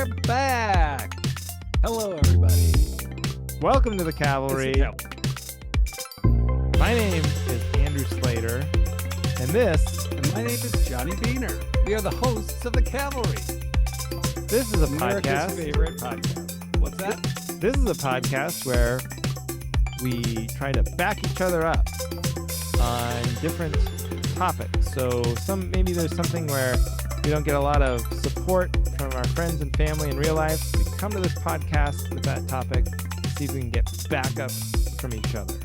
we're back. Hello, everybody. Welcome to the Cavalry. My name is Andrew Sleighter, and my name is Johnny Beaner. We are the hosts of the Cavalry. This is a America's podcast. favorite podcast. What's that? This is a podcast where we try to back each other up on different topics. So maybe there's something where we don't get a lot of support from our friends and family in real life. We come to this podcast with that topic, see if we can get backup from each other.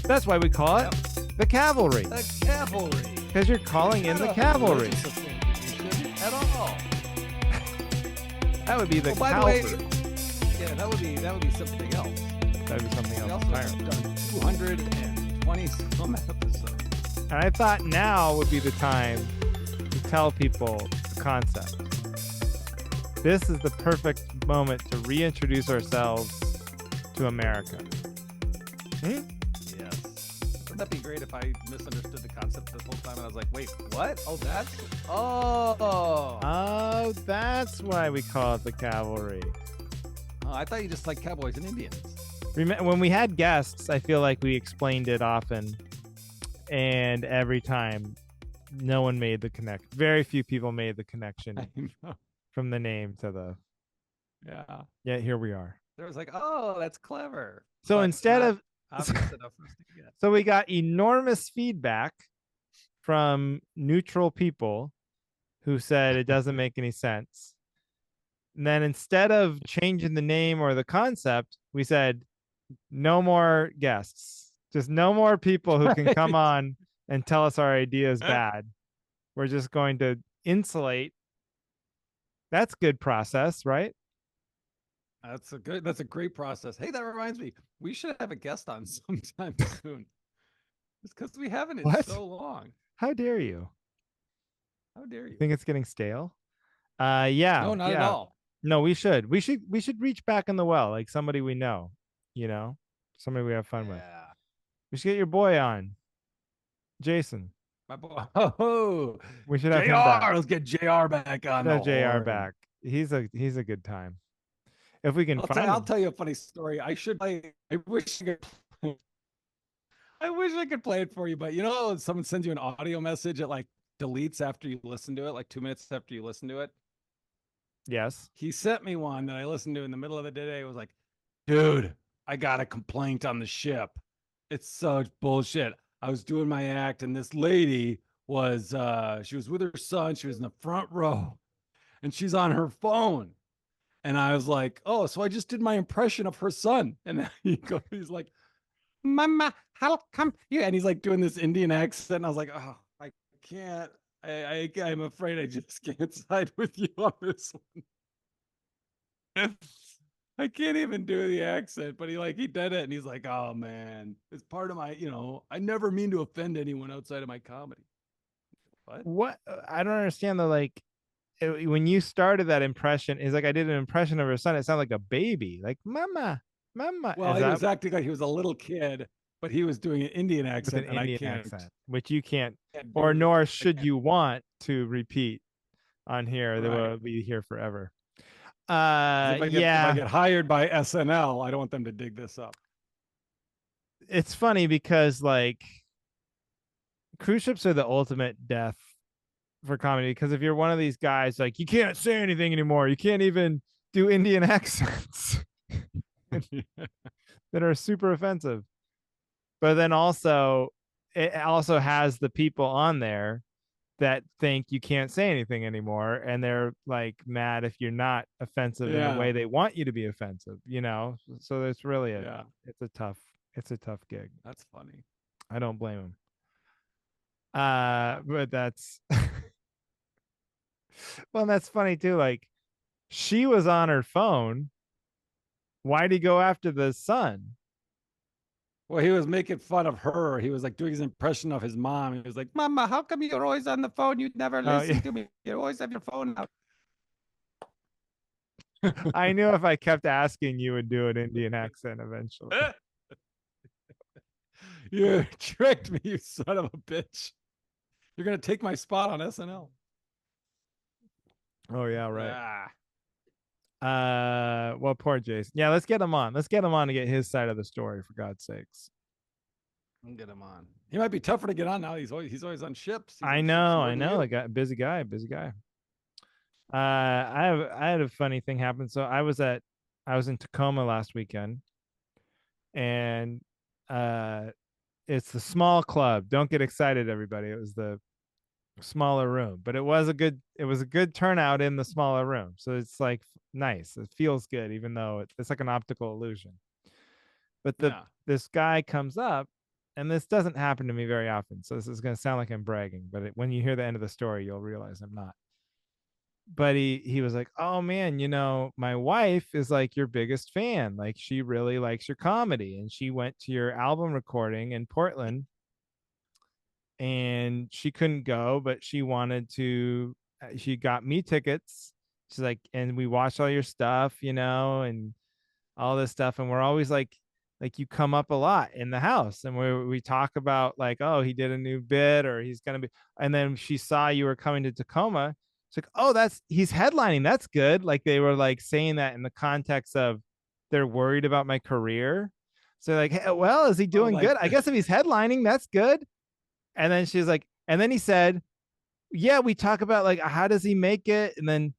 That's why we call it the Cavalry. The Cavalry. Because you're calling in the Cavalry. You shouldn't at all. That would be the By the way, Cavalry. yeah, that would be something else. That would be something We else also entirely. have done 220 some episodes. And I thought now would be the time to tell people the concept. This is the perfect moment to reintroduce ourselves to America. Yes. Wouldn't that be great if I misunderstood the concept this whole time and I was like, wait, what? Oh, that's why we call it the Cavalry. Oh, I thought you just like cowboys and Indians. When we had guests, I feel like we explained it often, and every time no one made the connection. Very few people made the connection I know. from the name to the... Yeah. Yeah, here we are. There was like, oh, that's clever. So But instead not of... obvious enough for us to get. So we got enormous feedback from neutral people who said it doesn't make any sense. And then instead of changing the name or the concept, we said, no more guests. Just no more people who can come on and tell us our idea is bad. We're just going to insulate. That's good process, right? That's a great process. Hey, that reminds me, we should have a guest on sometime soon. It's because we haven't in What? so long. How dare you? How dare you? Think it's getting stale? Yeah. No, not yeah. at all. No, we should reach back in the well, like somebody we know, somebody we have fun with. Yeah. We should get your boy on, Jason. My boy. Oh, We should have him back. JR. Let's get JR back on. Have the JR horn. back. He's a good time. If we can find I'll him. tell you a funny story. I wish I could play it for you, but someone sends you an audio message, it like deletes after you listen to it, like 2 minutes after you listen to it. Yes. He sent me one that I listened to in the middle of the day. It was like, dude, I got a complaint on the ship. It's such bullshit. I was doing my act and this lady was, she was with her son. She was in the front row and she's on her phone. And I was like, oh, so I just did my impression of her son. And he's like, Mama, how come you? And he's like doing this Indian accent. And I was like, oh, I can't. I'm afraid I just can't side with you on this one. I can't even do the accent, but he did it. And he's like, oh man, it's part of my, I never mean to offend anyone outside of my comedy. What? I don't understand when you started that impression, is like I did an impression of her son. It sounded like a baby, like mama. Well, he was acting like he was a little kid, but he was doing an Indian with accent, an Indian accent, which you can't, do or it. nor should you want to repeat on here. They Right. will be here forever. If I get hired by SNL, I don't want them to dig this up. It's funny because cruise ships are the ultimate death for comedy, because if you're one of these guys, like, you can't say anything anymore, you can't even do Indian accents that are super offensive. But then also it also has the people on there that think you can't say anything anymore, and they're like mad if you're not offensive in the way they want you to be offensive, so it's really it's a tough gig. That's funny. I don't blame him. But that's well, that's funny too. Like, she was on her phone. Why'd he go after the son? Well, he was making fun of her. He was like doing his impression of his mom. He was like, Mama, how come you're always on the phone? You never listen to me. You always have your phone out. I knew if I kept asking, you would do an Indian accent eventually. You tricked me, you son of a bitch. You're going to take my spot on SNL. Oh, yeah, right. Ah. Well, poor Jason. Yeah, let's get him on. Let's get him on to get his side of the story, for God's sakes. I'll get him on. He might be tougher to get on now. He's always on ships. He's I on ships know, more I than know. you. Like a busy guy, busy guy. I had a funny thing happen. So I was in Tacoma last weekend, and uh, it's the small club. Don't get excited, everybody. It was the smaller room, but it was a good turnout in the smaller room. So it's like nice. It feels good, even though it's like an optical illusion. But Yeah. this guy comes up, and this doesn't happen to me very often. So this is going to sound like I'm bragging, but when you hear the end of the story, you'll realize I'm not. But he was like, "Oh man, my wife is like your biggest fan. Like she really likes your comedy, and she went to your album recording in Portland, and she couldn't go, but she wanted to. She got me tickets. She's like, and we watched all your stuff, and all this stuff, and we're always like you come up a lot in the house, and we talk about like, oh, he did a new bit, or he's gonna be, and then she saw you were coming to Tacoma. It's like, oh, he's headlining. That's good. Like they were like saying that in the context of they're worried about my career. So like, hey, well, is he Oh, doing like good? I guess if he's headlining, that's good. And then she's like, and then he said, yeah, we talk about like how does he make it, and then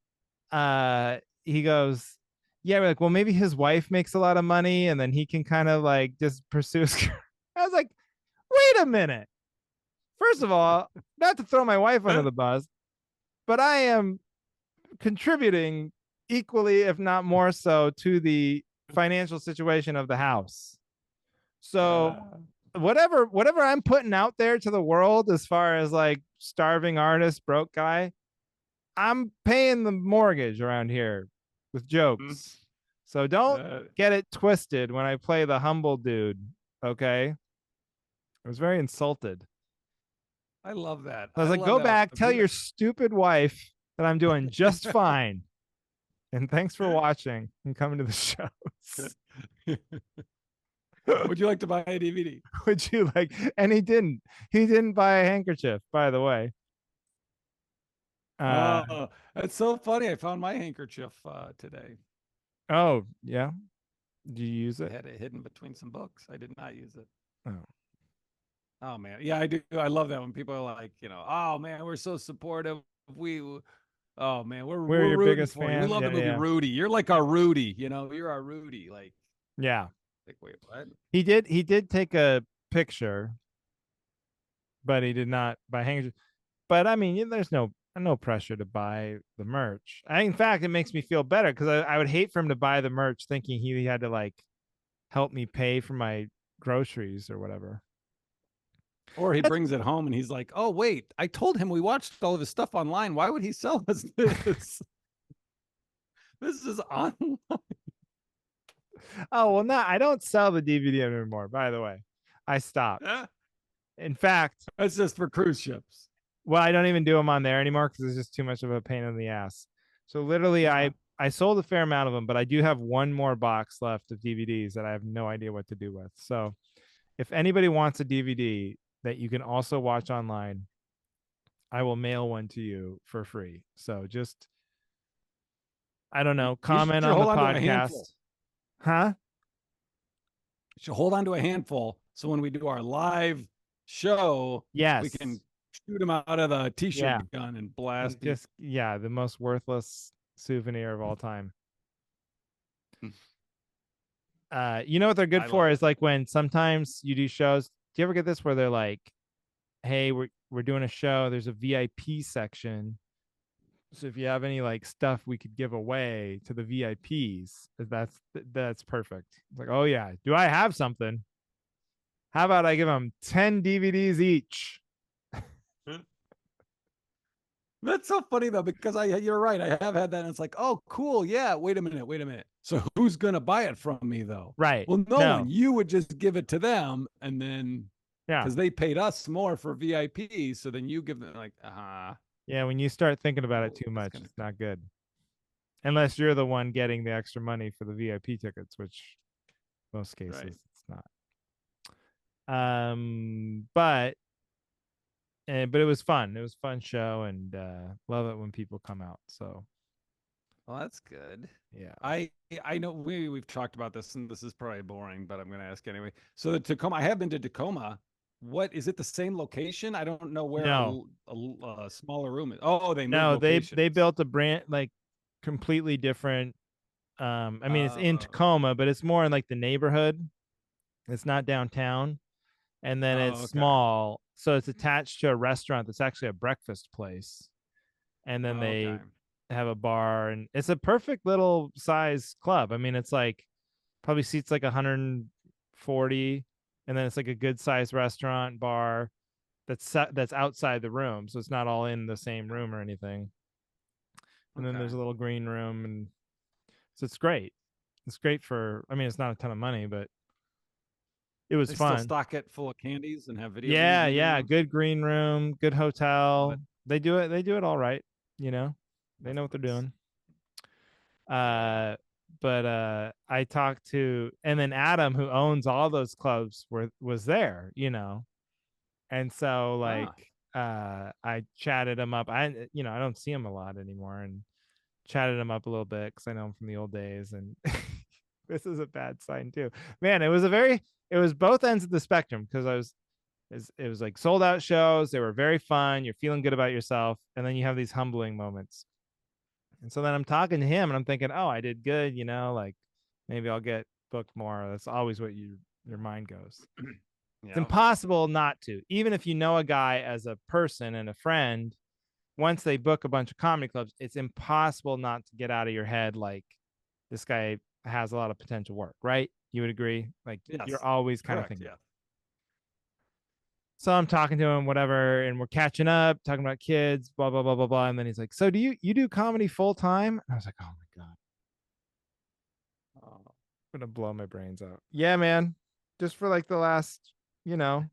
he goes, yeah, we're like, well, maybe his wife makes a lot of money, and then he can kind of like just pursue his career. I was like, wait a minute. First of all, not to throw my wife under the bus, but I am contributing equally, if not more so, to the financial situation of the house. So uh, whatever I'm putting out there to the world as far as like starving artist, broke guy, I'm paying the mortgage around here with mm, jokes. So don't uh, get it twisted when I play the humble dude. Okay. I was very insulted. I love that. I was I like, love go that. back, tell your stupid wife that I'm doing just fine. And thanks for watching and coming to the shows. Would you like to buy a DVD? Would you like? And he didn't. He didn't buy a handkerchief, by the way. Uh Oh, that's so funny. I found my handkerchief today. oh, yeah. Do you use I it? had it hidden between some books. I did not use it. Oh. Oh man, yeah, I do. I love that when people are like, oh man, we're so supportive. We, oh man, we're We're we're your rooting biggest for you. We fan. love the Yeah, movie yeah. Rudy. You're like our Rudy. You're our Rudy. Yeah. Wait, what? He did take a picture, but he did not buy handkerchiefs. But I mean, there's no pressure to buy the merch. In fact, it makes me feel better because I would hate for him to buy the merch thinking he had to like help me pay for my groceries or whatever. Or he That's brings it home and he's like, oh wait, I told him we watched all of his stuff online. Why would he sell us this? This is online. oh well, no, I don't sell the DVD anymore. By the way, I stopped. In fact, That's just for cruise ships. well, I don't even do them on there anymore because it's just too much of a pain in the ass. So literally, I Uh, I sold a fair amount of them, but I do have one more box left of DVDs that I have no idea what to do with. So if anybody wants a DVD that you can also watch online, I will mail one to you for free. So just, I don't know, you should comment on the hold on to a handful. podcast. Huh? You should hold on to a handful. So when we do our live show, we Yes. can shoot them out of the Yeah. t-shirt gun and blast people. Just, yeah, the most worthless souvenir of all time. You know what they're good I for love it. is like when sometimes you do shows. Do you ever get this where they're like, "Hey, we're doing a show. There's a VIP section. So if you have any like stuff we could give away to the VIPs, that's perfect." It's like, "Oh yeah, do I have something? How about I give them 10 DVDs each?" That's so funny though, because you're right. I have had that. And it's like, oh, cool. Yeah. Wait a minute. Wait a minute. So who's going to buy it from me though? Right. Well, no one. No. You would just give it to them and then Yeah. because they paid us more for VIP. So then you give them like, Yeah, when you start thinking about it oh, too it's much, gonna it's not good. Unless you're the one getting the extra money for the VIP tickets, which most cases right. it's not. But but it was fun. It was a fun show, and love it when people come out. So Well, that's good. Yeah. I I know we've talked about this, and this is probably boring, but I'm going to ask anyway. So the Tacoma, I have been to Tacoma. What is it? The same location? I don't know where No, a smaller room is. Oh, they moved no, they locations. built a brand like completely different. I mean, it's in Uh, Tacoma, but it's more in like the neighborhood. It's not downtown, and then it's oh, okay. small, so it's attached to a restaurant that's actually a breakfast place, and then Okay. they have a bar, and it's a perfect little size club. I mean, it's like probably seats like 140, and then it's like a good sized restaurant bar that's outside the room, so it's not all in the same room or anything. And then there's Okay. a little green room, and so it's great. It's great for. I mean, it's not a ton of money, but it was They still fun. stock it full of candies and have video games Yeah, in the green yeah. room. Good green room, good Love hotel. it. They do it. They do it all right. You know, they That's know what they're nice. doing. Yeah. Uh, but I talked to, and then Adam, who owns all those clubs, was there. And so like Ah. I chatted him up. I don't see him a lot anymore, and chatted him up a little bit because I know him from the old days. And this is a bad sign too, man. It was both ends of the spectrum because it was like sold out shows. They were very fun. You're feeling good about yourself, and then you have these humbling moments. And so then I'm talking to him, and I'm thinking, oh, I did good. Like maybe I'll get booked more. That's always what your mind goes. It's Yeah. impossible not to, even if you know a guy as a person and a friend. Once they book a bunch of comedy clubs, it's impossible not to get out of your head like this guy has a lot of potential work, right? You would agree? Like you're Yes. always kind of Correct. thinking. Yeah. So I'm talking to him, whatever, and we're catching up, talking about kids, blah blah blah blah blah. And then he's like, "So do you do comedy full time?" And I was like, "Oh my god, Oh, I'm gonna blow my brains out." Yeah, man, just for like the last, you know,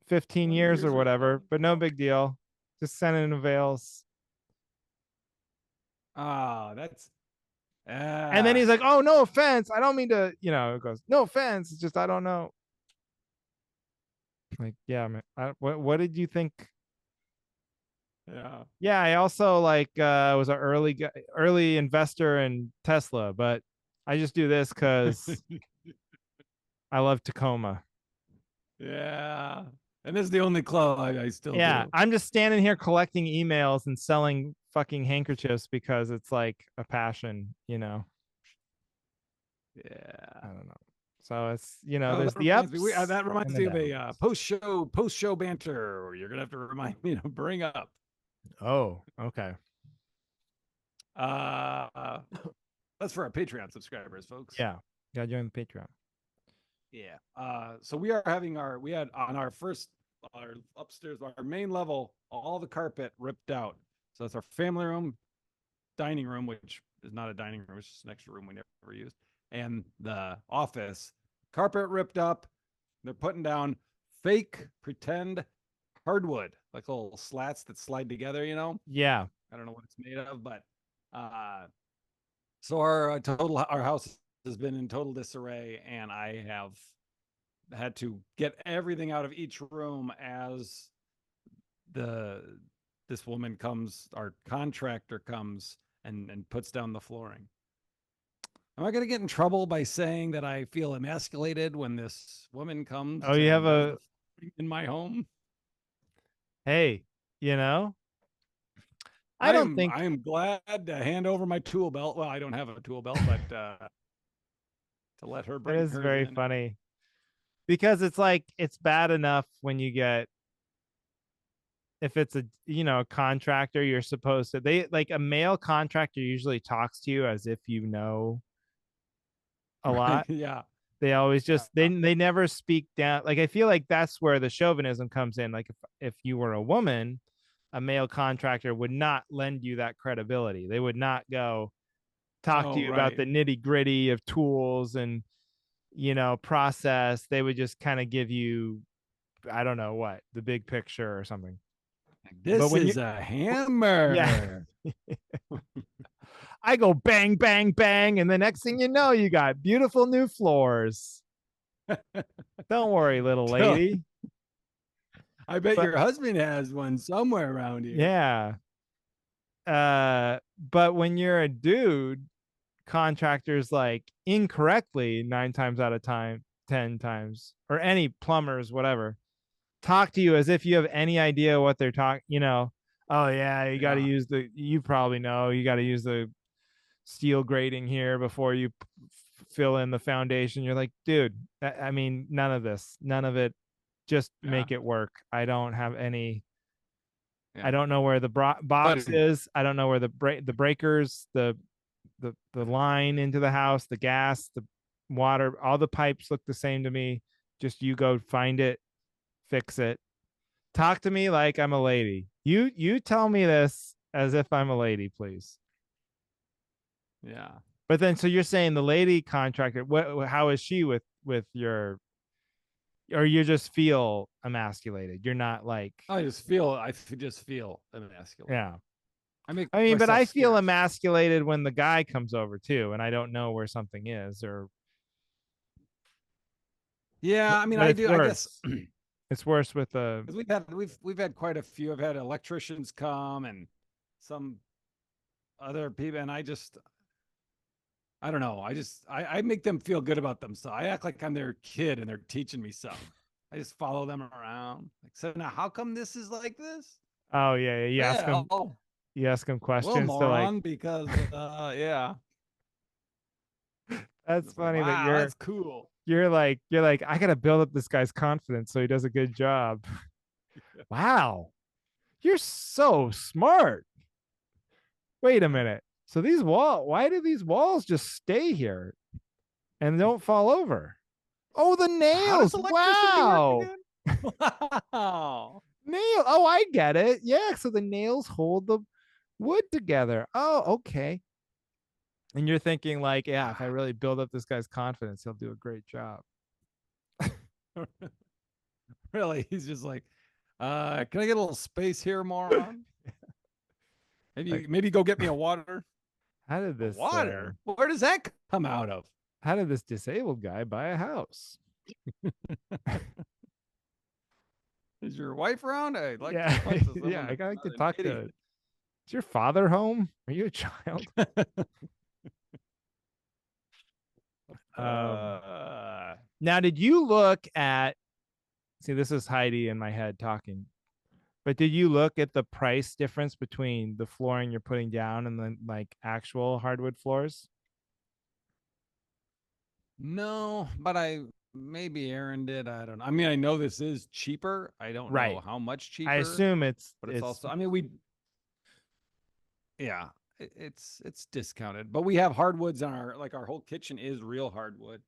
15 20 years or years or whatever, so. but no big deal. Just sending avails. Ah, that's And then ah. he's like, "Oh, no offense. I don't mean to, it goes, no offense. It's just I don't know." Like, yeah, man. What did you think? Yeah. Yeah, I also like was an early investor in Tesla, but I just do this because I love Tacoma. Yeah. And this is the only club I still Yeah, do. I'm just standing here collecting emails and selling fucking handkerchiefs because it's like a passion. I Yeah. don't know. So it's Oh, there's that the reminds me. ups That and reminds the me of downs. a post show banter. Where you're gonna have to remind me to bring up. Oh, okay. Uh, that's for our Patreon subscribers, folks. Yeah, gotta join the Patreon. Yeah. So we are having we had on our upstairs, our main level, all the carpet ripped out. So that's our family room, dining room, which is not a dining room, it's just an extra room we never used, and the office. Carpet ripped up. They're putting down fake pretend hardwood, like little slats that slide together. Yeah, I don't know what it's made of, but uh, so our house has been in total disarray, and I have had to get everything out of each room as the this woman comes, our contractor comes and puts down the flooring. Am I going to get in trouble by saying that I feel emasculated when this woman oh, comes you have and does a the flooring in my home? hey, you know, I I don't am think I am glad to hand over my tool belt. Well, I don't have a tool belt, but to let her that bring is hers very in. And funny because it's like it's bad enough when you get if it's a contractor, you're supposed to they like a male contractor usually talks to you as if you know a right, lot. yeah, They always yeah. just they never speak down. Like I feel like that's where the chauvinism comes in. Like if you were a woman, a male contractor would not lend you that credibility. They would not go talk to Oh, you about right. the nitty gritty of tools and process. They would just kind of give you, I don't know what, the big picture or something. But This when you is a yeah, hammer. I go bang bang bang, and the next thing you know, you got beautiful new floors. Don't worry, little lady. I bet But your husband has one somewhere around here. yeah, but when you're a dude, contractors like incorrectly 9 times out of time, 10 times, or any plumbers, whatever, talk to you as if you have any idea what they're talking. Oh yeah, you got to Yeah. use the. You probably know you got to use the steel grating here before you fill in the foundation. You're like, dude, I mean, none of it. Just Yeah. make it work. I don't have any. I Yeah. don't know where the But box is. I don't know where the breakers, the line into the house, the gas, the water, all the pipes look the same to me. Just you go find it, fix it. Talk to me like I'm a lady. You tell me this as if I'm a lady, please. yeah. But then, so you're saying the lady contractor? What? How is she with your? Or you just feel emasculated? You're not like, Just feel emasculated. yeah. I make I mean, but myself I feel scarce. emasculated when the guy comes over too, and I don't know where something is, or Yeah, I mean, but I it's do. I guess worse. It's worse with the. because we've had quite a few. I've had electricians come and some other people, and I don't know. I make them feel good about themselves. I act like I'm their kid and they're teaching me stuff. I just follow them around. Like, so now how come this is like this? Oh yeah, yeah. Well, You ask them well, questions to like. moron, because yeah. That's It's like, funny that wow, that's cool. you're like I gotta build up this guy's confidence so he does a good job. Wow, you're so smart. Wait a minute. So why do these walls just stay here and don't fall over? Oh, the How does nails. electricity work Wow. again? Wow. Nail. Oh, I get it. Yeah. So the nails hold the wood together. Oh, okay. And you're thinking like, yeah, if I really build up this guy's confidence, he'll do a great job. Really? He's just like, can I get a little space here, moron? Like, Maybe go get me a water. how did A this water? Where does that come out of? how did this disabled guy buy a house? Is your wife around? I'd like to Yeah. talk to Yeah, someone I that's like not to an talk to. idiot. Is your father home? Are you a child? Um uh, Now did you look at, see, this is Heidi in my head talking. But did you look at the price difference between the flooring you're putting down and then like actual hardwood floors? no, but maybe Aaron did. I don't know. I mean, I know this is cheaper. I don't know Right. how much I cheaper, assume but it's it's also, I mean, yeah, it's discounted, but we have hardwoods on our whole kitchen is real hardwood,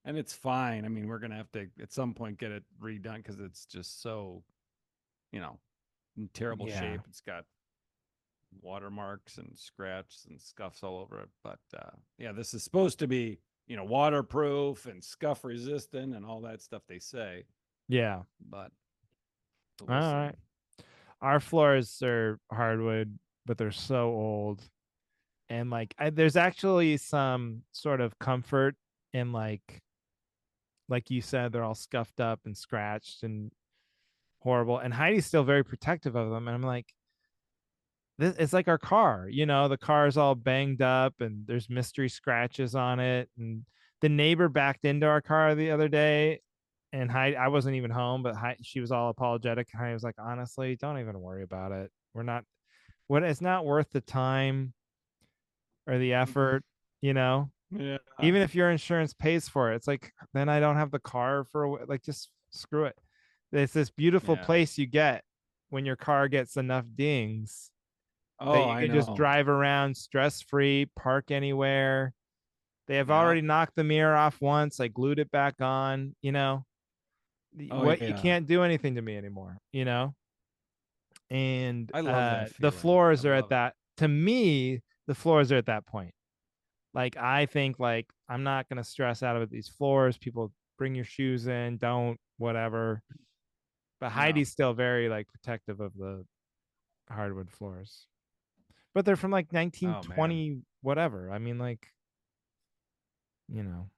and it's fine. I mean, we're gonna have to at some point get it redone because it's just so, you know, in terrible yeah. shape. It's got watermarks and scratches and scuffs all over it. But yeah, this is supposed to be, waterproof and scuff resistant and all that stuff they say. Yeah. But, All we'll see. right. Our floors are hardwood, but they're so old. And like there's actually some sort of comfort in like you said, they're all scuffed up and scratched and horrible. And Heidi's still very protective of them. And I'm like, this it's like our car, the car is all banged up and there's mystery scratches on it. And the neighbor backed into our car the other day, and I wasn't even home, but she was all apologetic. And I was like, honestly, don't even worry about it. We're not what it's not worth the time or the effort, you know. Yeah. Even if your insurance pays for it, it's like then I don't have the car for like just screw it. It's this beautiful Yeah. place you get when your car gets enough dings that Oh, you I can just know. drive around stress free, park anywhere. They have Yeah. already knocked the mirror off once. I glued it back on. Oh, What you yeah. can't do anything to me anymore. And I love that the feeling. I floors are at love it. that. To me, the floors are at that point. Like I think like I'm not gonna stress out about these floors. People bring your shoes in, don't whatever. But Yeah. Heidi's still very like protective of the hardwood floors. But they're from like Oh, man. 1920 whatever. I mean like, you know.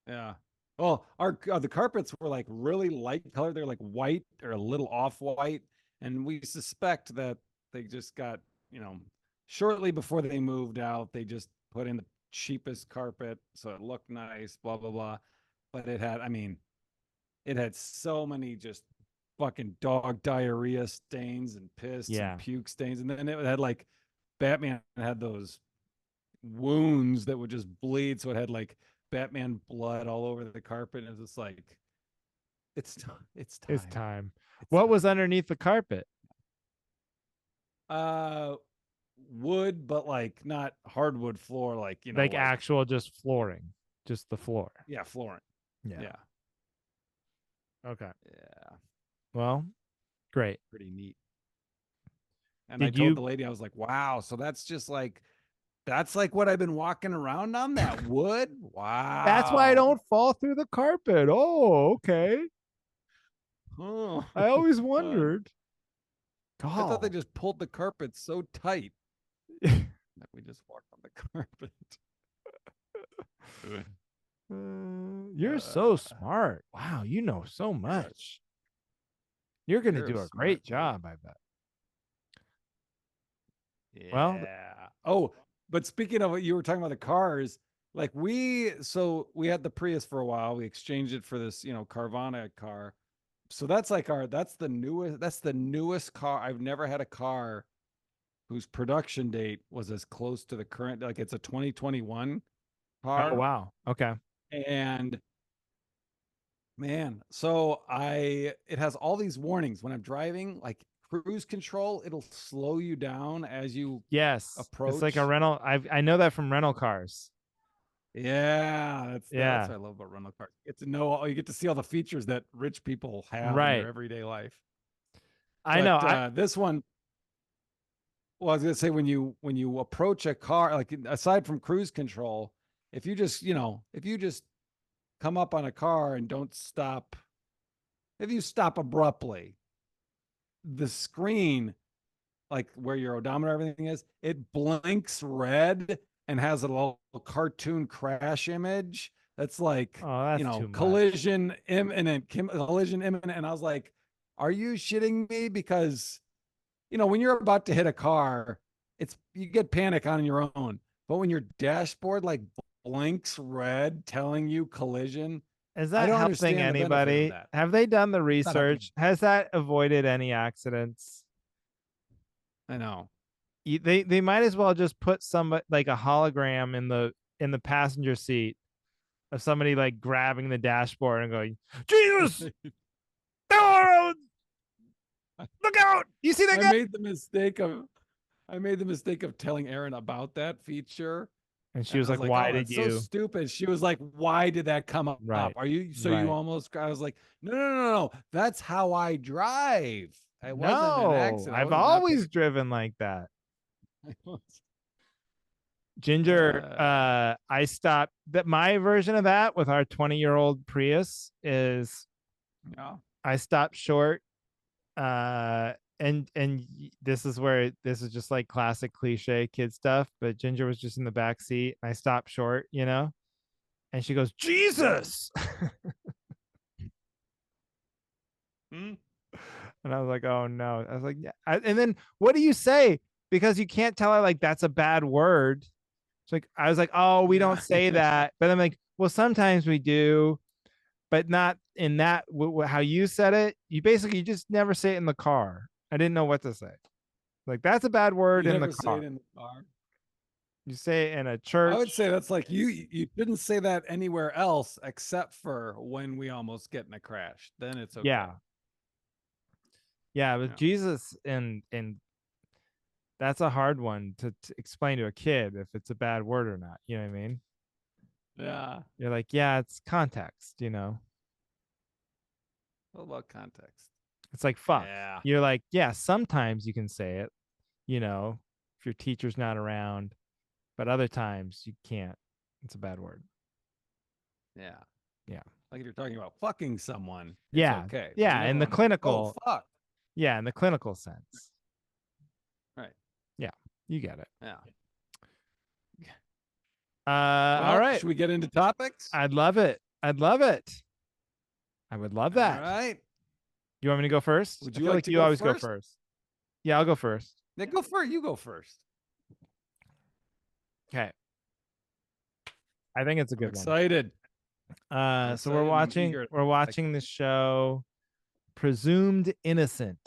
Yeah. Well, the carpets were like really light color. They're like white or a little off white, and we suspect that they just got shortly before they moved out, they just put in the cheapest carpet so it looked nice, blah blah blah. But it had so many just fucking dog diarrhea stains and piss and Yeah. puke stains, and then it had like Batman had those wounds that would just bleed, so it had like Batman blood all over the carpet, and it was just like, it's time, it's It's time, time. it's What was time. underneath the carpet? Uh, wood, but like not hardwood floor, like Like like actual just flooring, just the floor. yeah, flooring. Yeah. Yeah, Okay. yeah, Well, great. pretty neat. And I Did told you? the lady, I was like, wow, so that's like what I've been walking around on, that wood. That's why I Wow. don't fall through the carpet. Oh, okay. Oh, I always God. wondered. I thought they Oh. just pulled the carpet so tight that we just walked on the carpet. You're so smart. Wow, you know so much. You're going to You're a do a smart great lady. job, I bet. Well, Yeah. Oh, but speaking of what you were talking about, the cars, like we had the Prius for a while. We exchanged it for this, Carvana car. So that's the newest car. I've never had a car whose production date was as close to the current, like it's a 2021 oh car. wow. Okay. And man, so it has all these warnings when I'm driving, like cruise control, it'll slow you down as you Yes. It's like a approach. rental. I know that from rental cars. Yeah, that's Yeah. what I love about rental cars. You get to see all the features that rich people have in their Right. everyday life. I know. But this one, well, I was gonna say, when you approach a car, like aside from cruise control, if you just come up on a car and don't stop, if you stop abruptly, the screen, like where your odometer, everything is, it blinks red and has a little cartoon crash image that's like, Oh, that's too much. collision imminent. And I was like, are you shitting me? Because when you're about to hit a car, you get panic on your own. But when your dashboard like blinks red telling you collision, Is I that don't helping understand the benefit of anybody? that. Have they done the It's not helping. research? Has that avoided any accidents? I know. They might as well just put some like a hologram in the passenger seat of somebody like grabbing the dashboard and going, Jesus, oh, look out! You see that I guy? made the mistake of I made the mistake of telling Erin about that feature. And she And was I was like, like, "Why "Oh, did that's so you?" stupid." She was like, "Why did that come up? Right, Are you so you right. almost?" I was like, "No, no, no, no. That's how I drive. It wasn't an No, accident. I I've was not always paying." driven like that. I was, Ginger, I stopped that my version of that with our 20-year-old Prius is yeah. I stopped short. And this is where this is just like classic cliche kid stuff, but Ginger was just in the back seat. And I stopped short, and she goes, Jesus. Hmm? And I was like, oh no. I was like, yeah. And then what do you say? Because you can't tell her like that's a bad word. It's like I was like, oh, we don't Yeah. say that. But I'm like, well, sometimes we do, but not in that how you said it. You just never say it in the car. I didn't know what to say. Like that's a bad word You in the never say it car. in the car. You say it in a I would say church. that's like you shouldn't say that anywhere else except for when we almost get in a crash. Then it's okay. Yeah. Yeah, with Yeah. Jesus and that's a hard one to explain to a kid if it's a bad word or not. You know what I mean? Yeah. You're like, yeah, it's context, What about context? It's like fuck. Yeah. You're like, yeah, sometimes you can say it, if your teacher's not around, but other times you can't. It's a bad word. Yeah. Yeah. Like if you're talking about fucking someone, it's Yeah. okay. But you Yeah. never In the want to be like, oh clinical, fuck. yeah, in the clinical sense. Right. Yeah. You get it. Yeah. All Well, right. should we get into topics? I'd love it. I'd love it. I would love All that. right. You want me to go first? Would I you feel like like to you go always go first? first. Yeah, I'll go first. Then go first. You go first. Okay. I think it's a I'm good one. excited. So we're watching the show Presumed Innocent.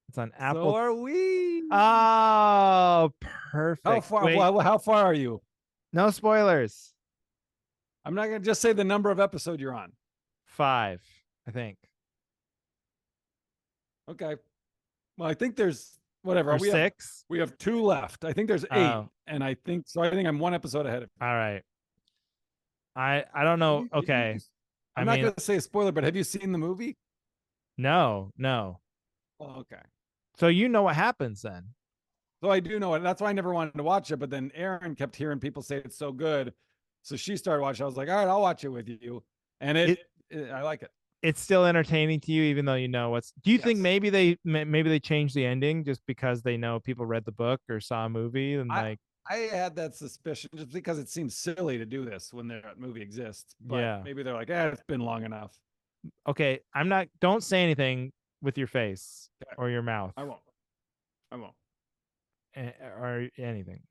It's on Apple. So are we. Oh, perfect. How far? Wait, How far are you? no spoilers. I'm not gonna just say the number of episode you're on. 5, I think. Okay. Well, I think there's whatever. Or We 6. we have 2 left. I think there's 8, Oh. and I think I'm 1 episode ahead of you. All right. I don't know. Okay. I'm not gonna say a spoiler, but have you seen the movie? No. Oh, okay. So you know what happens then. So I do know it. That's why I never wanted to watch it. But then Erin kept hearing people say it's so good, so she started watching. I was like, all right, I'll watch it with you, and I like it. It's still entertaining to you, even though you know what's. Do you think maybe they changed the ending just because they know people read the book or saw a movie and I had that suspicion just because it seems silly to do this when that movie exists. But maybe they're like, it's been long enough. Okay, don't say anything with your face or your mouth. I won't. Or anything.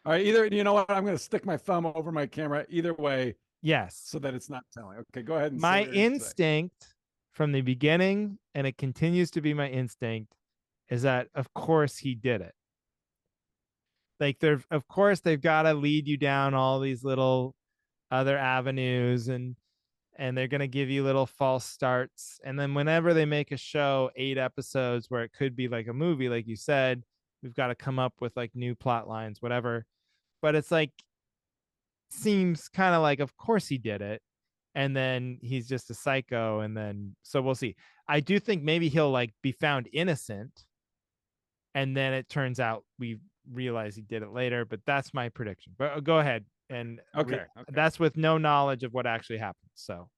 All right, either, you know what? I'm going to stick my thumb over my camera either way. Yes. So that it's not telling. Okay, go ahead. And my instinct from the beginning, and it continues to be my instinct, is that of course he did it. Like of course they've got to lead you down all these little other avenues, and they're going to give you little false starts. And then whenever they make a show 8 episodes where it could be like a movie, like you said, we've got to come up with like new plot lines, whatever. But it's like, seems kind of like, of course he did it. And then he's just a psycho. And then, so we'll see. I do think maybe he'll like be found innocent. And then it turns out we realize he did it later, but that's my prediction. But go ahead. And okay. That's with no knowledge of what actually happened. So,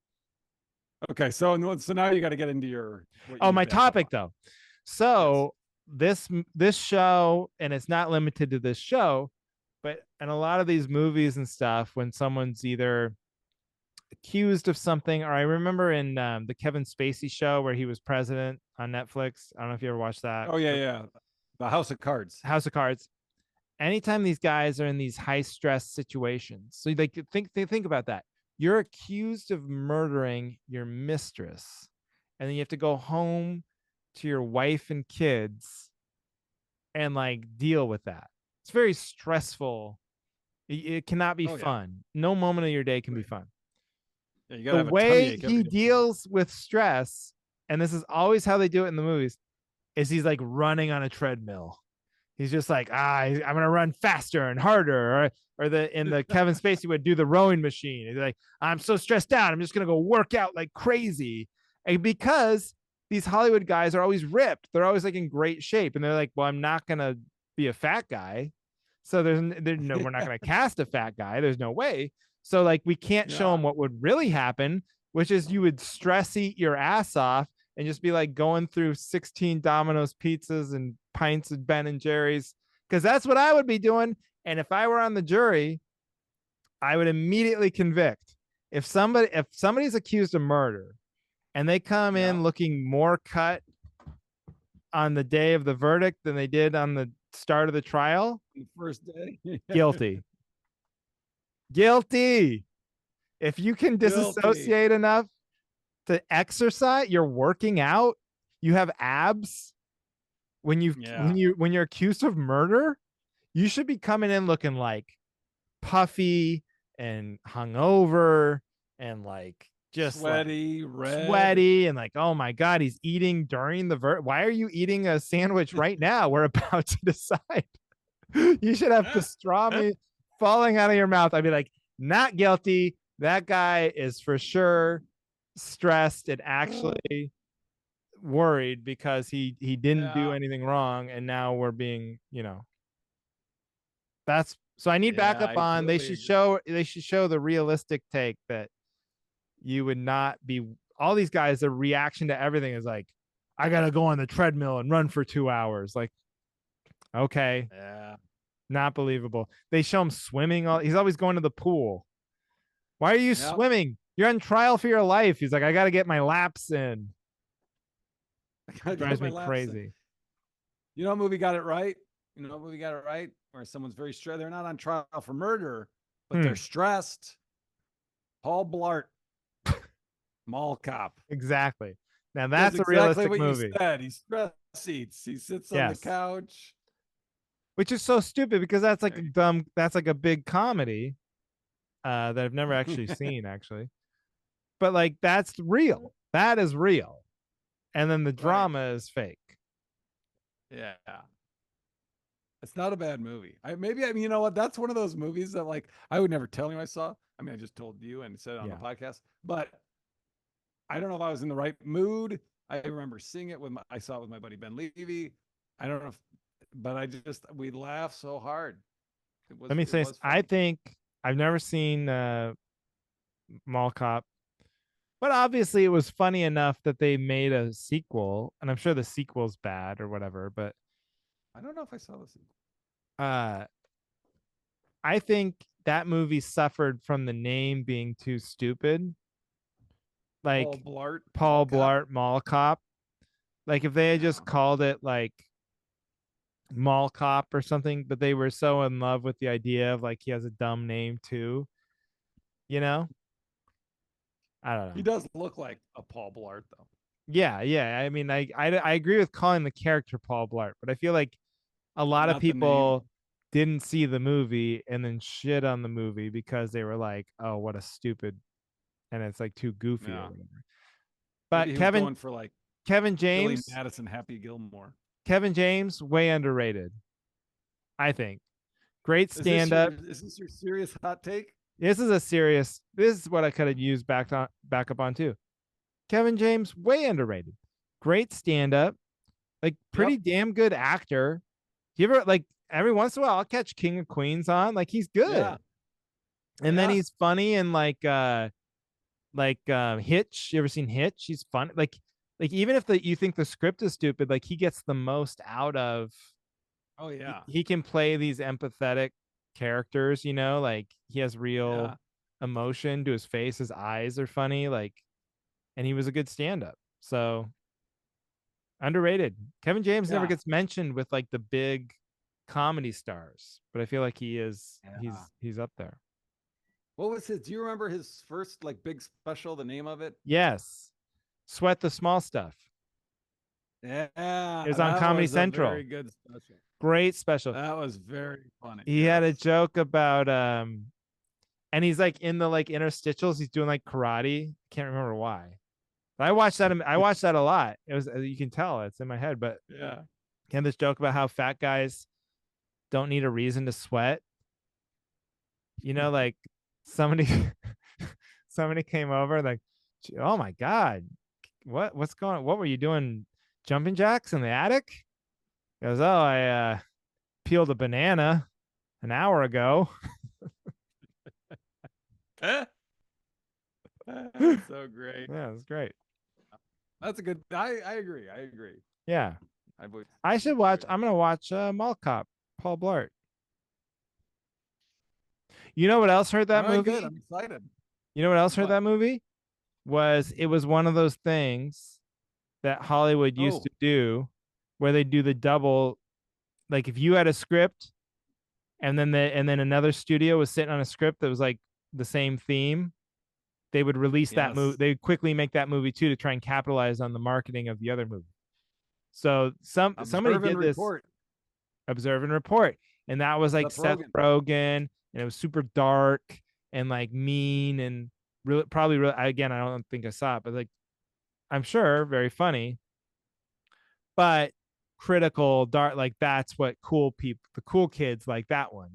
okay. So now you got to get into your, my topic though. So this show, and it's not limited to this show, but in a lot of these movies and stuff, when someone's either accused of something, or I remember in the Kevin Spacey show where he was president on Netflix. I don't know if you ever watched that. Oh yeah. The House of Cards. Anytime these guys are in these high stress situations, so like think about that. You're accused of murdering your mistress, and then you have to go home to your wife and kids and like deal with that. It's very stressful. It cannot be fun. No moment of your day can be fun. Yeah, you gotta have the way he deals with stress, and this is always how they do it in the movies, is he's like running on a treadmill. He's just like, I'm gonna run faster and harder, or in the Kevin Spacey would do the rowing machine. He's like, I'm so stressed out, I'm just gonna go work out like crazy. And because these Hollywood guys are always ripped, they're always like in great shape, and they're like, well, I'm not gonna be a fat guy, so there's no, we're not gonna cast a fat guy. There's no way. So like we can't show them what would really happen, which is you would stress eat your ass off and just be like going through 16 Domino's pizzas and pints of Ben and Jerry's, because that's what I would be doing. And if I were on the jury, I would immediately convict. If somebody's accused of murder and they come in looking more cut on the day of the verdict than they did on the start of the trial, the first day, guilty. If you can disassociate enough to exercise, you're working out, you have abs, when you're accused of murder, you should be coming in looking like puffy and hungover and like just sweaty, like, red, sweaty, and like, oh my god, he's eating during the why are you eating a sandwich right now? We're about to decide. You should have pastrami falling out of your mouth. I'd be like, not guilty. That guy is for sure stressed and actually worried because he didn't do anything wrong, and now we're being, that's so I need backup on. They should show the realistic take that you would not be, all these guys, the reaction to everything is like, I gotta go on the treadmill and run for 2 hours. Like, okay, not believable. They show him swimming. He's always going to the pool. Why are you swimming? You're on trial for your life. He's like, I got to get my laps in. It drives me crazy. You know what movie got it right? You know, we got it right, where someone's very stressed. They're not on trial for murder, but they're Hmm, stressed. Paul Blart, Mall Cop. exactly. Now Does that's a exactly realistic what you movie. said. He stress eats. He sits on the Yes. couch. Which is so stupid because that's like a dumb, that's like a big comedy that I've never actually seen, actually. But like that's real. That is real. And then the Right. drama is fake. Yeah. It's not a bad movie. I mean, you know what? That's one of those movies that like I would never tell you I saw. I mean, I just told you and said it on the Yeah. podcast, but I don't know if I was in the right mood. I remember seeing it I saw it with my buddy Ben Levy. I don't know if, but we laughed so hard. Let me It say, was I funny. think I've never seen Mall Cop, but obviously it was funny enough that they made a sequel, and I'm sure the sequel's bad or whatever. But I don't know if I saw this. uh, I think that movie suffered from the name being too stupid. Paul Like Blart, Mall Paul Cop. Blart Mall Cop. Like if they had Yeah. just called it like Mall Cop or something, but they were so in love with the idea of like he has a dumb name too, you know? I don't He know. does look like a Paul Blart though. Yeah, yeah. I mean, I agree with calling the character Paul Blart, but I feel like a lot of Not the name. people didn't see the movie and then shit on the movie because they were like, "Oh, what a stupid," and it's like too goofy or Yeah. whatever. Maybe But he was going for like Kevin Billy James, Madison, Happy Gilmore. Kevin James, way underrated. I think great stand up. Is this your serious hot take? This is a serious. This is what I could have used back up on too. Kevin James, way underrated. Great stand up, like pretty Yep. damn good actor. Do you ever like every once in a while I'll catch King of Queens on, like he's Yeah. good. And then Yeah. he's funny and Hitch. You ever seen Hitch? He's fun. Like even if you think the script is stupid, like he gets the most out of Oh yeah. he can play these empathetic characters, like he has real Yeah. emotion to his face, his eyes are funny, like and he was a good stand-up. So underrated. Kevin James never Yeah. gets mentioned with like the big comedy stars, but I feel like Yeah. he's up there. What was his? Do you remember his first like big special? The name of it? Yes. Sweat the Small Stuff. Yeah, It was on that Comedy was a Central. very good special. Great special. That was very funny. He had a Yes. joke about and he's like in the like interstitials, he's doing like karate. Can't remember why. But I watched that a lot. It was you can tell it's in my head, but Yeah. he had this joke about how fat guys don't need a reason to sweat. Like somebody somebody came over like, oh my God, what's going on? What were you doing? Jumping jacks in the attic? He goes, oh, I peeled a banana an hour ago. That's so great. Yeah, it's great. That's a good. I agree. I agree. Yeah. I would I should watch. I'm gonna watch Mall Cop, Paul Blart. You know what else heard All that right, good. movie? I'm excited. You know what else heard What? that movie? It was one of those things that Hollywood used Oh, to do where they do the double, like if you had a script and then another studio was sitting on a script that was like the same theme, they would release that movie. yes. They would quickly make that movie too to try and capitalize on the marketing of the other movie. So somebody Observe and did this report. observe and report, and that was like Seth Seth Rogen. Rogen, and it was super dark and like mean and really probably really, again I don't think I saw it, but like I'm sure very funny, but critical dark, like that's what cool people, the cool kids like that one.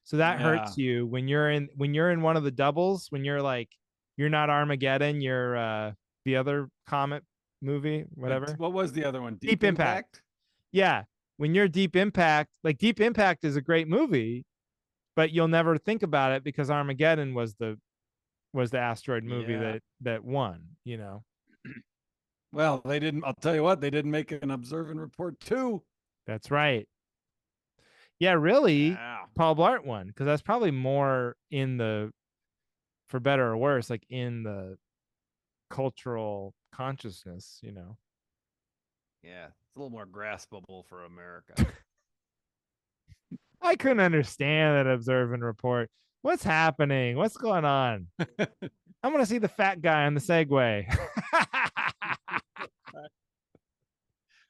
So that Yeah. hurts you when you're in one of the doubles, when you're like you're not Armageddon, you're the other comet movie, whatever. What was the other one? Deep Deep Impact. Impact. Yeah, when you're Deep Impact, like Deep Impact is a great movie, but you'll never think about it because Armageddon was the asteroid movie Yeah. that won. Well, they didn't. I'll tell you what. They didn't make an observe and report too. That's right. Yeah, really, Yeah. Paul Blart won because that's probably more in the, for better or worse, like in the cultural consciousness. Yeah. It's a little more graspable for America. I couldn't understand that observe and report. What's happening? What's going on? I'm gonna see the fat guy on the Segway.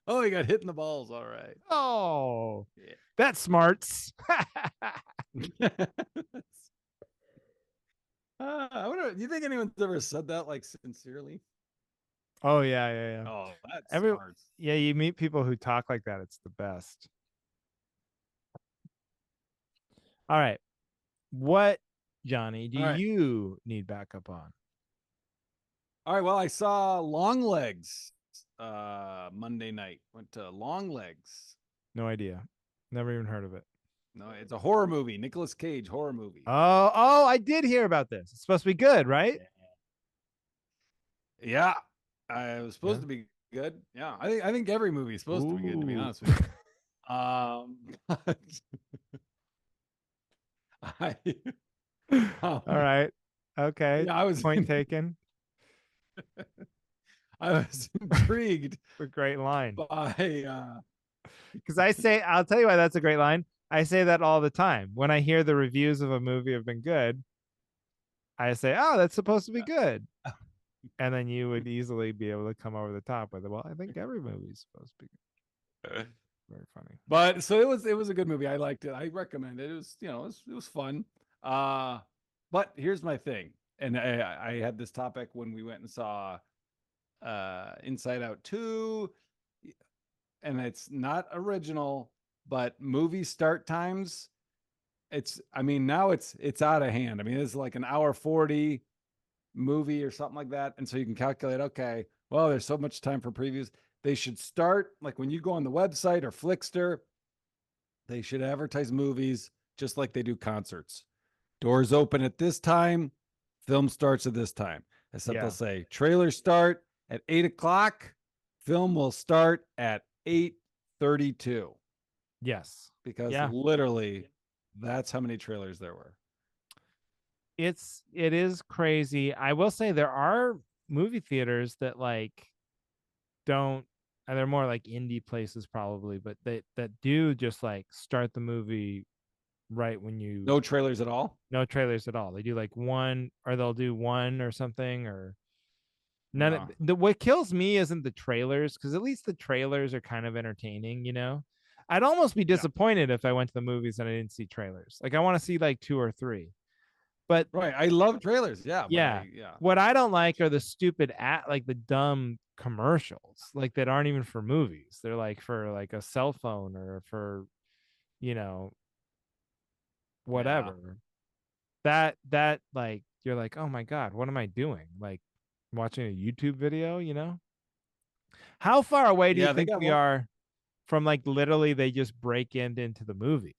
Oh, he got hit in the balls. All right. Oh, that's smarts. I wonder. Do you think anyone's ever said that like sincerely? Oh yeah. Oh, that's Every smart. yeah, you meet people who talk like that. It's the best. All right, what Johnny do All right. you need backup on? All right. Well, I saw Long Legs Monday night. Went to Long Legs. No idea. Never even heard of it. No, it's a horror movie. Nicolas Cage horror movie. Oh, I did hear about this. It's supposed to be good, right? Yeah. I was supposed Yeah. to be good. Yeah. I think every movie is supposed to be good, to be Ooh. honest with you. I All right. Okay. yeah, I was Point taken. I was intrigued A great line. by Because I'll tell you why that's a great line. I say that all the time. When I hear the reviews of a movie have been good, I say, oh, that's supposed to be good. And then you would easily be able to come over the top with it. Well, I think every movie is supposed to be good. Very funny. but so it was a good movie. I liked it. I recommend it. It was, it was fun. But here's my thing. And I had this topic when we went and saw Inside Out 2, and it's not original, but movie start times, now it's out of hand. I mean, it's like an hour 40 movie or something like that. And so you can calculate, okay, well, there's so much time for previews. They should start like when you go on the website or Flickster, they should advertise movies just like they do concerts. Doors open at this time, film starts at this time. Except they'll say trailers start at 8 o'clock, film will start at 8:32. Yes. Because literally that's how many trailers there were. It is crazy. I will say there are movie theaters that like don't, and they're more like indie places probably, but that do just like start the movie right when you No trailers at all. No trailers at all. They do like one, or they'll do one or something, or none. What kills me isn't the trailers, because at least the trailers are kind of entertaining, you know. I'd almost be disappointed if I went to the movies and I didn't see trailers. Like I want to see like 2 or 3. But right, I love trailers. Yeah. What I don't like are the stupid like the dumb commercials, like that aren't even for movies. They're like for like a cell phone or for, you know, whatever. That like you're like, oh my God, what am I doing? Like watching a YouTube video, you know? How far away do you think we are from like literally they just break into the movie?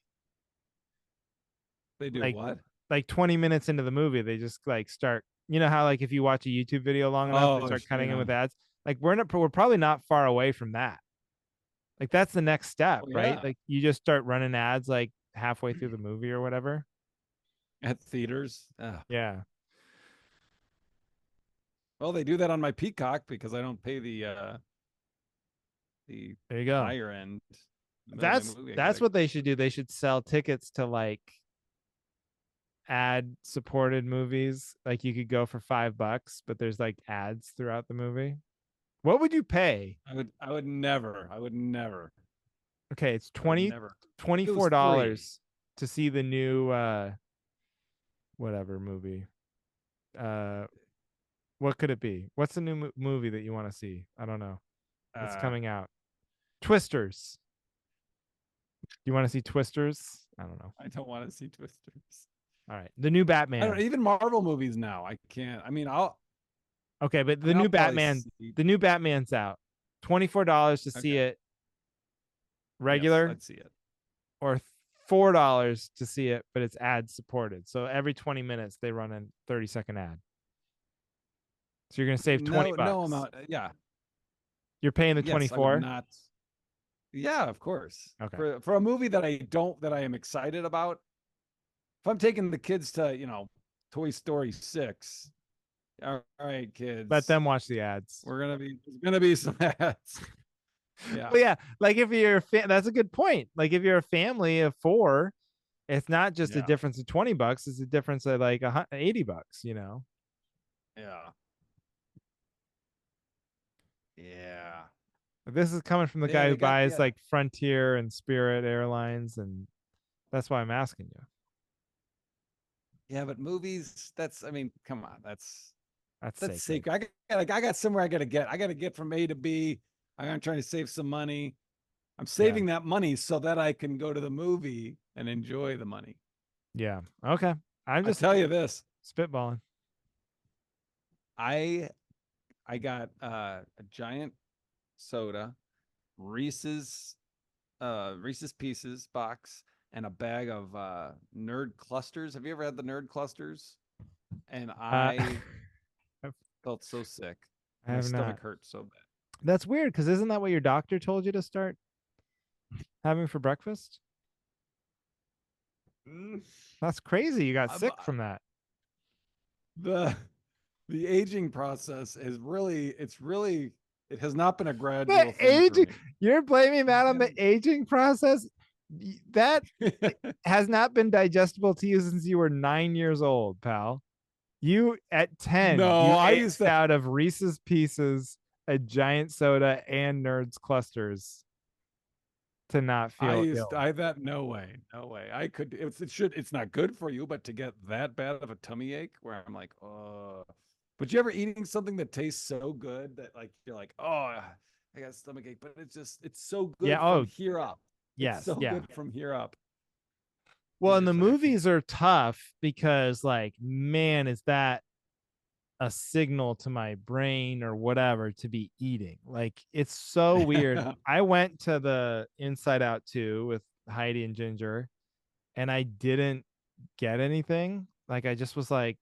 They do like, what? Like 20 minutes into the movie, they just like start, you know how like if you watch a YouTube video long enough, they start cutting in with ads. Like we're probably not far away from that. Like that's the next step, right? Like you just start running ads like halfway through the movie or whatever. At theaters. Yeah. Well, they do that on my Peacock because I don't pay the there you go. higher end. That's what they should do. They should sell tickets to like ad supported movies. Like you could go for $5, but there's like ads throughout the movie. What would you pay? I would never. Okay, it's $24 to see the new whatever movie. What could it be? What's the new movie that you want to see? I don't know. It's coming out. Twisters. You want to see Twisters? I don't know. I don't want to see Twisters. All right. The new Batman. I don't know, even Marvel movies now. I can't. I mean, Okay, but the new Batman's out. $24 to see it regular. Let's see it. Or $4 to see it, but it's ad supported. So every 20 minutes they run a 30-second ad. So you're going to save $20. No amount. Yeah. You're paying the 24? Not. Yeah, of course. Okay. For a movie that I am excited about. If I'm taking the kids to, Toy Story 6. All right, kids. Let them watch the ads. There's going to be some ads. Yeah. Well, yeah. Like if you're that's a good point. Like if you're a family of 4, It's not just a Yeah. difference of $20; it's a difference of like $80. Yeah. Yeah. This is coming from the Yeah, guy who they got buys yeah. like Frontier and Spirit Airlines, and that's why I'm asking you. Yeah, but movies, that's I mean, come on, That's that's sacred. sacred. I got somewhere I gotta get. I gotta get from A to B. I'm trying to save some money. I'm Yeah. saving that money so that I can go to the movie and enjoy the money. Yeah. Okay. I'm I just tell you this, spitballing. I I got a giant soda, Reese's Reese's Pieces box, and a bag of Nerd Clusters. Have you ever had the Nerd Clusters? And Uh, I felt so sick. I My have not. stomach hurt so That's weird because isn't that what your doctor told you to start having for breakfast? bad. That's crazy. You got I'm, sick from that. the the aging process is really it has not been a The gradual thing for aging, me. you're blaming that on the aging process? That has not been digestible to you since you were 9 years old, pal. You at 10, No, you I used aged to out of Reese's Pieces, a giant soda, and Nerds Clusters to not feel ill. I that no way. No way. I could it's not good for you, but to get that bad of a tummy ache where I'm like, oh, but you ever eating something that tastes so good that like you're like, oh, I got a stomach ache, but it's so Yeah. good from Oh, here up. It's yes. so Yeah. good from here up. Well, You're and the just like, I can't. movies are tough because, like, man, is that a signal to my brain or whatever to be eating. Like, it's so weird. I went to the Inside Out 2 with Heidi and Ginger, and I didn't get anything. Like, I just was like,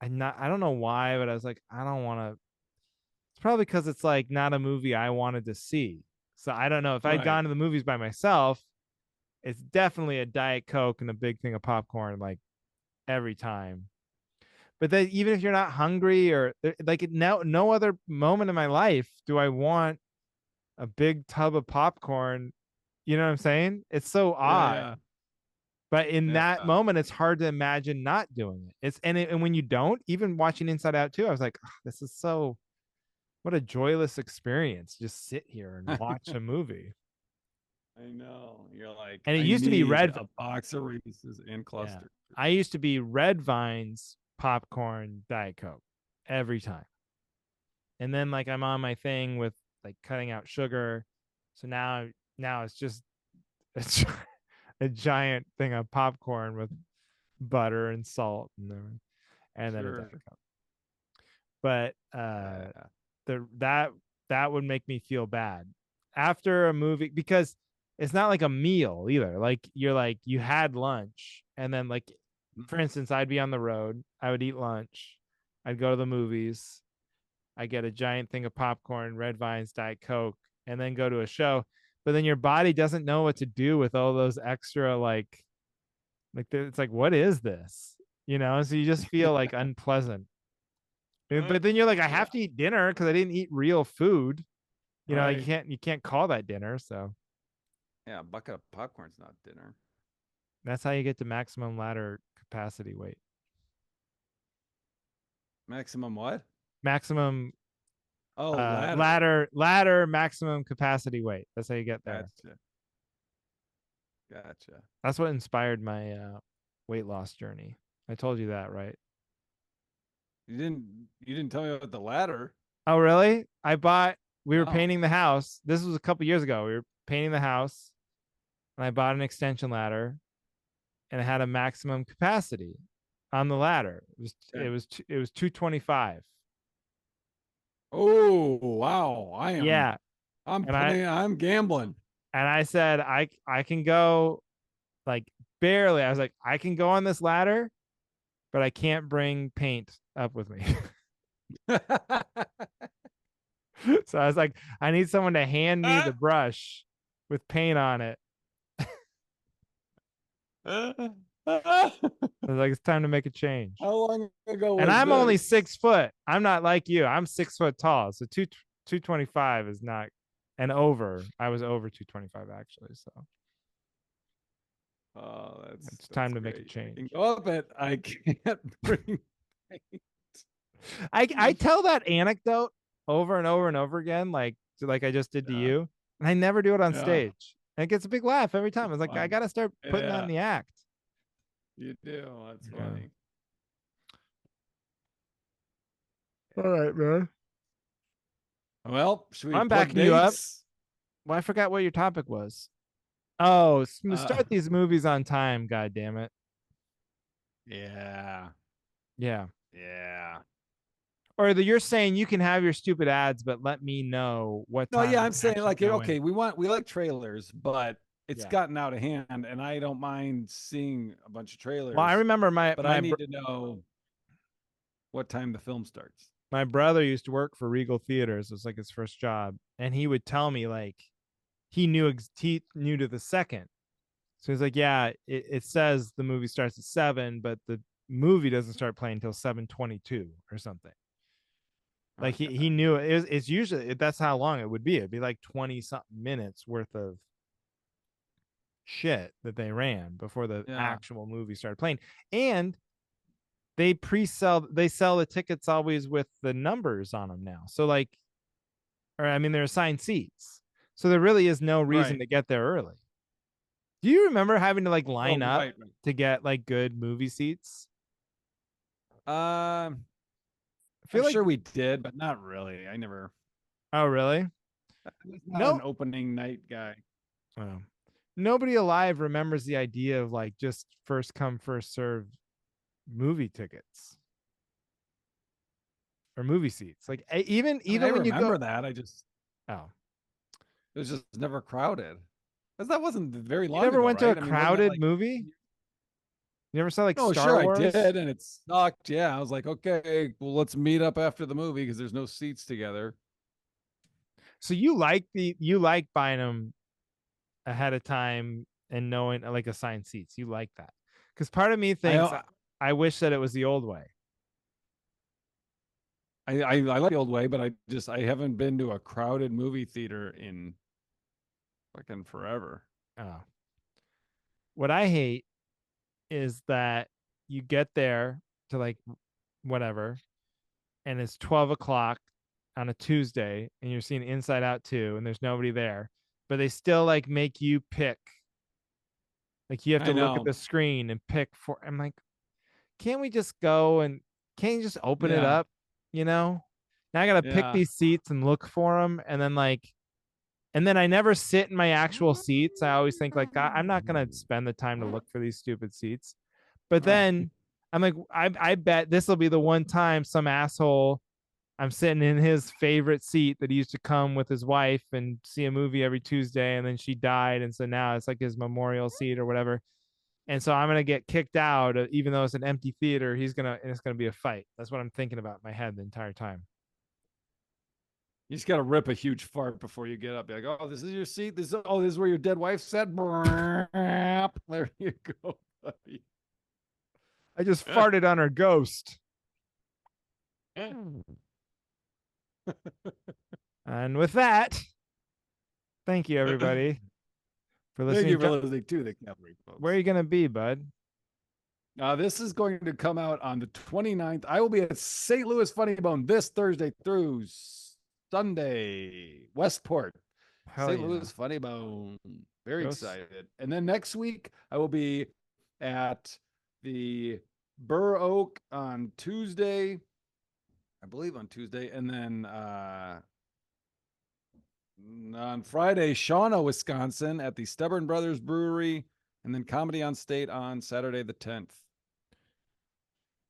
I don't know why, but I was like, I don't want to. It's probably because it's like not a movie I wanted to see. So I don't know if I'd Right. gone to the movies by myself. It's definitely a Diet Coke and a big thing of popcorn, like every time. But then even if you're not hungry or like no other moment in my life do I want a big tub of popcorn. You know what I'm saying? It's so Yeah, odd. yeah. But in that Yeah. moment, it's hard to imagine not doing it. And when you don't, even watching Inside Out 2, I was like, oh, this is so what a joyless experience. Just sit here and watch a movie. I know. You're like, And it I used to be need red. a box of Reese's and Yeah. clusters. I used to be Red Vines, popcorn, Diet Coke every time. And then like I'm on my thing with like cutting out sugar. So now it's just it's a giant thing of popcorn with butter and salt and then a Diet Sure. Coke. But Yeah. the that would make me feel bad after a movie because it's not like a meal either. Like you're like you had lunch and then like for instance, I'd be on the road, I would eat lunch, I'd go to the movies, I get a giant thing of popcorn, Red Vines, Diet Coke, and then go to a show. But then your body doesn't know what to do with all those extra it's like what is this? So you just feel like unpleasant. But then you're like, I Yeah. have to eat dinner because I didn't eat real food. You Right. can't call that dinner. So Yeah. A bucket of popcorn's not dinner. that's how you get to maximum ladder capacity weight. Maximum what? Maximum Oh, ladder. ladder maximum capacity weight. That's how you get there. Gotcha. Gotcha. That's what inspired my weight loss journey. I told you that, right? You didn't tell me about the ladder. Oh, really? We were No. painting the house. This was a couple years ago. We were painting the house and I bought an extension ladder and it had a maximum capacity on the ladder. Okay. It was 225. Oh, wow. Yeah. And I'm gambling. I said I can go like barely. I was like I can go on this ladder, but I can't bring paint up with me. So I was like I need someone to hand me the brush with paint on it. How I was like it's time to make a change. long ago And was I'm only this? 6 foot. I'm not like you. I'm 6 foot tall. So 225 is not and over. I was over 225 actually. So Oh, It's time to make a great. I change. can go up it. I can't bring. I tell that anecdote over and over and over again, like I just did to Yeah. you, and I never do it on Yeah. stage. And it gets a big laugh every time. It's It's like I fun. gotta start putting that in the act. You do. That's Yeah. funny. All right, man. Well, should we I'm plug backing you up. dates? Well, I forgot what your topic was. Oh, Uh, start these movies on time. God damn it. Yeah. Yeah. Yeah. Or you're saying you can have your stupid ads, but let me know what No, time. yeah, we I'm can saying actually like go okay, in. we like trailers, but it's Yeah. gotten out of hand, and I don't mind seeing a bunch of trailers. Well, I remember but I need to know what time the film starts. my brother used to work for Regal Theaters. It was like his first job, and he would tell me like he knew to the second. So he's like, yeah, it says the movie starts at 7, but the movie doesn't start playing until 7:22 or something. Like he knew it's usually that's how long it would be. It'd be like 20 something minutes worth of shit that they ran before the actual movie started playing. And they sell the tickets always with the numbers on them now. So like, or I mean, they're assigned seats. So there really is no reason to get there early. Do you remember having to like line up to get like good movie seats? I'm sure we did, but not really. I never. Oh, really? Not an opening night guy. Oh. Nobody alive remembers the idea of like just first come, first served movie tickets or movie seats. Like even when you go, that I just it was just never crowded. Because that wasn't very long. You never ago, went to right? a crowded movie? You never saw like Star Wars? I did, and it sucked. Yeah, I was like, okay, well, let's meet up after the movie because there's no seats together. So you like buying them ahead of time and knowing like assigned seats. You like that because part of me thinks I wish that it was the old way. I like the old way, but I haven't been to a crowded movie theater in fucking forever. Oh. What I hate is that you get there to like whatever, and it's 12 o'clock on a Tuesday, and you're seeing Inside Out 2, and there's nobody there, but they still like make you pick. Like you have to look at the screen and pick for. I'm like, can't we just go and can't you just open it up? You know? Now I gotta pick these seats and look for them, and then I never sit in my actual seats. I always think like I'm not gonna spend the time to look for these stupid seats. But then I'm like, I bet this will be the one time some asshole I'm sitting in his favorite seat that he used to come with his wife and see a movie every Tuesday, and then she died, and so now it's like his memorial seat or whatever. And so I'm gonna get kicked out, even though it's an empty theater. It's gonna be a fight. That's what I'm thinking about in my head the entire time. You just got to rip a huge fart before you get up. Be like, oh, this is your seat. This is where your dead wife sat. There you go, buddy. I just farted on her ghost. And with that, thank you everybody for listening. Thank you for listening to the Cavalry, folks. Where are you gonna be, bud? This is going to come out on the 29th. I will be at St. Louis Funny Bone this Thursday through Sunday, Westport. St. Louis Funny Bone. Very excited. And then next week, I will be at the Burr Oak on Tuesday. I believe on Tuesday. And then on Friday, Shawnee, Wisconsin at the Stubborn Brothers Brewery. And then Comedy on State on Saturday the 10th.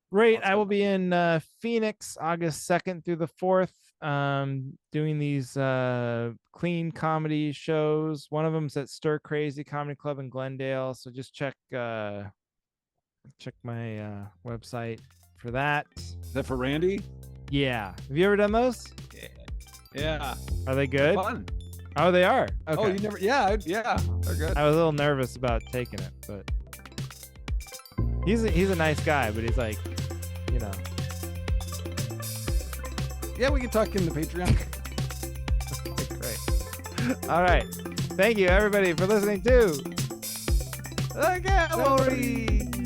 Great. I will be in Phoenix August 2nd through the 4th. Doing these clean comedy shows. One of them's at Stir Crazy Comedy Club in Glendale, so just check my website for that. Is that for Randy? Yeah. Have you ever done those? Yeah. Are they good? They're fun. Oh, they are. Okay. Oh, you never? Yeah, they're good. I was a little nervous about taking it, but he's a nice guy, but he's like, you know. Yeah, we can talk in the Patreon. Great. All right. Thank you, everybody, for listening to The Cavalry.